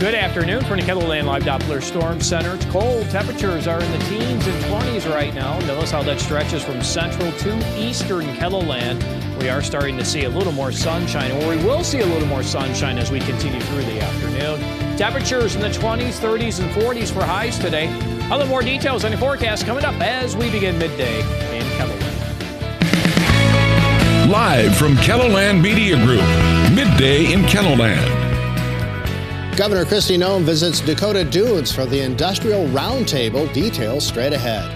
Good afternoon from the Kettleland Live Doppler Storm Center. It's cold. Temperatures are in the teens and 20s right now. Notice how that stretches from central to eastern Kettleland. We are starting to see a little more sunshine, or we will see a little more sunshine as we continue through the afternoon. Temperatures in the 20s, 30s, and 40s for highs today. Other more details on your forecast coming up as we begin midday in Kettleland. Live from Kettleland Media Group, midday in Kettleland. Governor Noem visits Dakota Dunes for the Industrial Roundtable. Details straight ahead.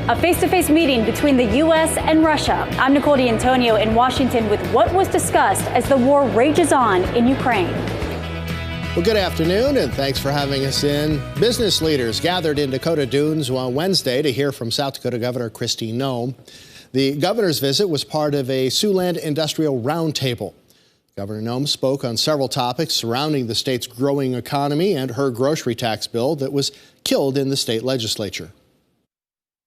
A face-to-face meeting between the U.S. and Russia. I'm Nicole D'Antonio in Washington with what was discussed as the war rages on in Ukraine. Well, good afternoon, and thanks for having us in. Business leaders gathered in Dakota Dunes on Wednesday to hear from South Dakota Governor Noem. The governor's visit was part of a Siouxland Industrial Roundtable. Governor Noem spoke on several topics surrounding the state's growing economy and her grocery tax bill that was killed in the state legislature.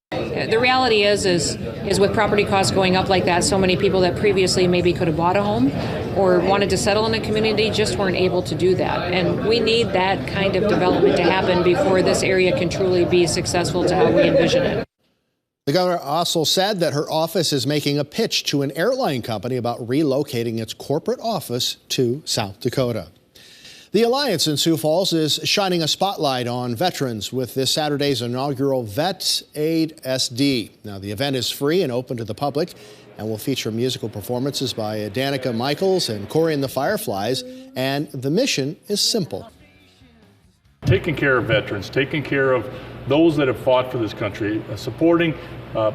The reality is with property costs going up like that, so many people that previously maybe could have bought a home or wanted to settle in a community just weren't able to do that. And we need that kind of development to happen before this area can truly be successful to how we envision it. The governor also said that her office is making a pitch to an airline company about relocating its corporate office to South Dakota. The Alliance in Sioux Falls is shining a spotlight on veterans with this Saturday's inaugural Vet Aid SD. Now, the event is free and open to the public and will feature musical performances by Danica Michaels and Corey and the Fireflies, and the mission is simple. Taking care of veterans, taking care of those that have fought for this country, supporting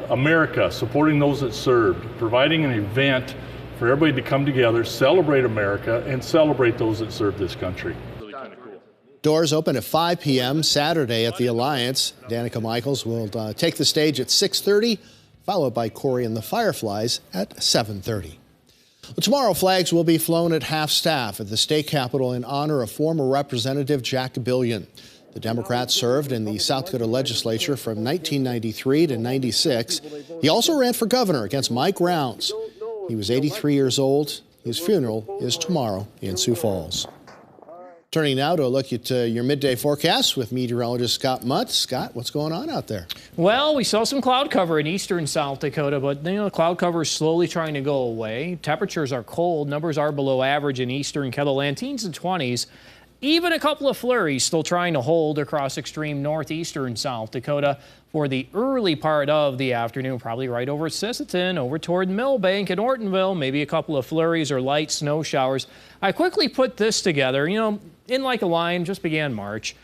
America, supporting those that served, providing an event for everybody to come together, celebrate America, and celebrate those that served this country. Really kind of cool. Doors open at 5 p.m. Saturday at the Alliance. Danica Michaels will take the stage at 6:30, followed by Corey and the Fireflies at 7:30. Well, tomorrow, flags will be flown at half-staff at the state capitol in honor of former Representative Jack Billion. The Democrat served in the South Dakota legislature from 1993 to 96. He also ran for governor against Mike Rounds. He was 83 years old. His funeral is tomorrow in Sioux Falls. Turning now to a look at your midday forecast with meteorologist Scott Mutt. Scott, what's going on out there? Well, we saw some cloud cover in eastern South Dakota, but the cloud cover is slowly trying to go away. Temperatures are cold. Numbers are below average in eastern Kettleland, teens and 20s. Even a couple of flurries still trying to hold across extreme northeastern South Dakota for the early part of the afternoon, probably right over Sisseton, over toward Millbank and Ortonville, maybe a couple of flurries or light snow showers. I quickly put this together, in like a lion, just began March.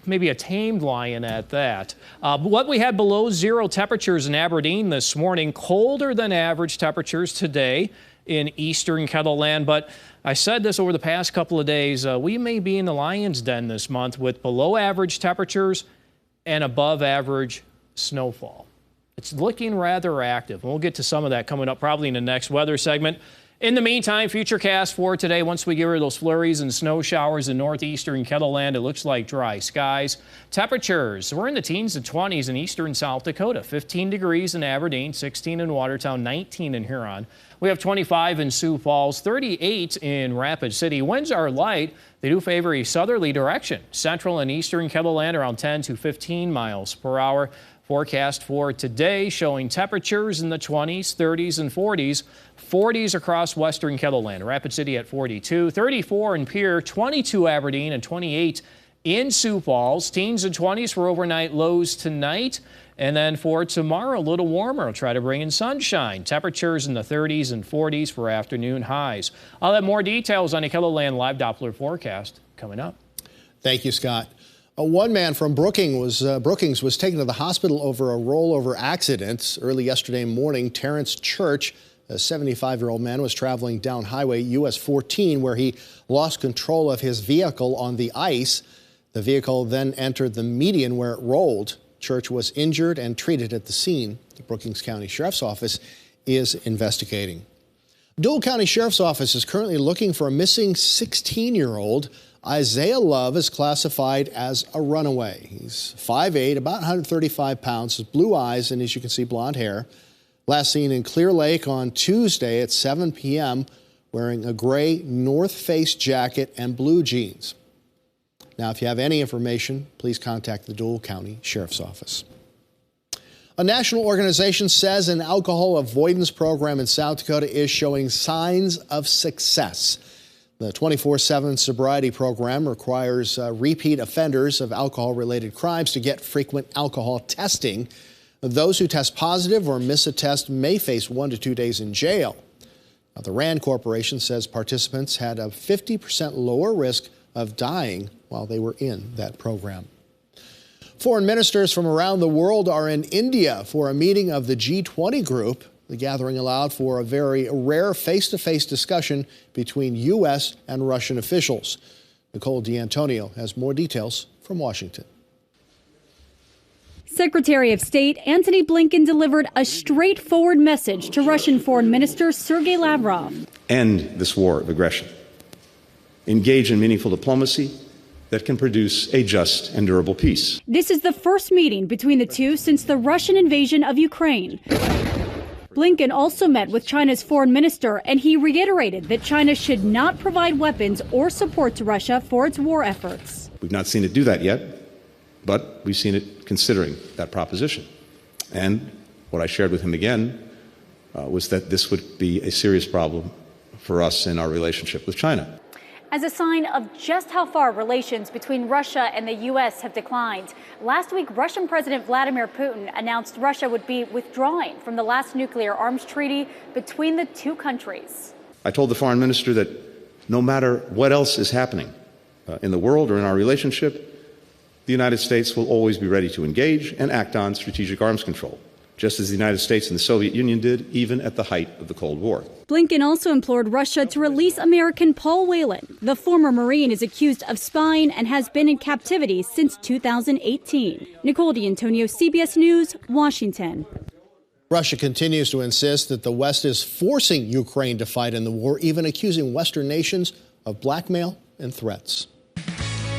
Maybe a tamed lion at that. What we had below zero temperatures in Aberdeen this morning, colder than average temperatures today in eastern Kettleland, but I said this over the past couple of days, we may be in the lion's den this month with below average temperatures and above average snowfall. It's looking rather active. We'll get to some of that coming up probably in the next weather segment. In the meantime, futurecast for today, once we get rid of those flurries and snow showers in northeastern Kettleland, it looks like dry skies. Temperatures, we're in the teens and 20s in eastern South Dakota. 15 degrees in Aberdeen, 16 in Watertown, 19 in Huron. We have 25 in Sioux Falls, 38 in Rapid City. Winds are light. They do favor a southerly direction. Central and eastern Kettleland around 10 to 15 miles per hour. Forecast for today showing temperatures in the 20s, 30s, and 40s. 40s across western Kettleland. Rapid City at 42, 34 in Pierre, 22 Aberdeen, and 28 in Sioux Falls. Teens and 20s for overnight lows tonight. And then for tomorrow, a little warmer. We'll try to bring in sunshine. Temperatures in the 30s and 40s for afternoon highs. I'll have more details on the Kettleland Live Doppler forecast coming up. Thank you, Scott. One man from Brookings was taken to the hospital over a rollover accident. Early yesterday morning, Terrence Church, a 75-year-old man, was traveling down Highway US 14 where he lost control of his vehicle on the ice. The vehicle then entered the median where it rolled. Church was injured and treated at the scene. The Brookings County Sheriff's Office is investigating. Dole County Sheriff's Office is currently looking for a missing 16-year-old. Isaiah Love is classified as a runaway. He's 5'8", about 135 pounds, has blue eyes, and as you can see, blonde hair. Last seen in Clear Lake on Tuesday at 7 p.m. wearing a gray North Face jacket and blue jeans. Now, if you have any information, please contact the Dole County Sheriff's Office. A national organization says an alcohol avoidance program in South Dakota is showing signs of success. The 24/7 sobriety program requires repeat offenders of alcohol-related crimes to get frequent alcohol testing. Those who test positive or miss a test may face 1 to 2 days in jail. Now, the RAND Corporation says participants had a 50% lower risk of dying while they were in that program. Foreign ministers from around the world are in India for a meeting of the G20 group. The gathering allowed for a very rare face-to-face discussion between U.S. and Russian officials. Nicole D'Antonio has more details from Washington. Secretary of State Antony Blinken delivered a straightforward message to Russian Foreign Minister Sergei Lavrov. End this war of aggression. Engage in meaningful diplomacy that can produce a just and durable peace. This is the first meeting between the two since the Russian invasion of Ukraine. Blinken also met with China's foreign minister, and he reiterated that China should not provide weapons or support to Russia for its war efforts. We've not seen it do that yet, but we've seen it considering that proposition. And what I shared with him again was that this would be a serious problem for us in our relationship with China. As a sign of just how far relations between Russia and the U.S. have declined, last week Russian President Vladimir Putin announced Russia would be withdrawing from the last nuclear arms treaty between the two countries. I told the foreign minister that no matter what else is happening in the world or in our relationship, the United States will always be ready to engage and act on strategic arms control, just as the United States and the Soviet Union did even at the height of the Cold War. Blinken also implored Russia to release American Paul Whelan. The former Marine is accused of spying and has been in captivity since 2018. Nicole D'Antonio, CBS News, Washington. Russia continues to insist that the West is forcing Ukraine to fight in the war, even accusing Western nations of blackmail and threats.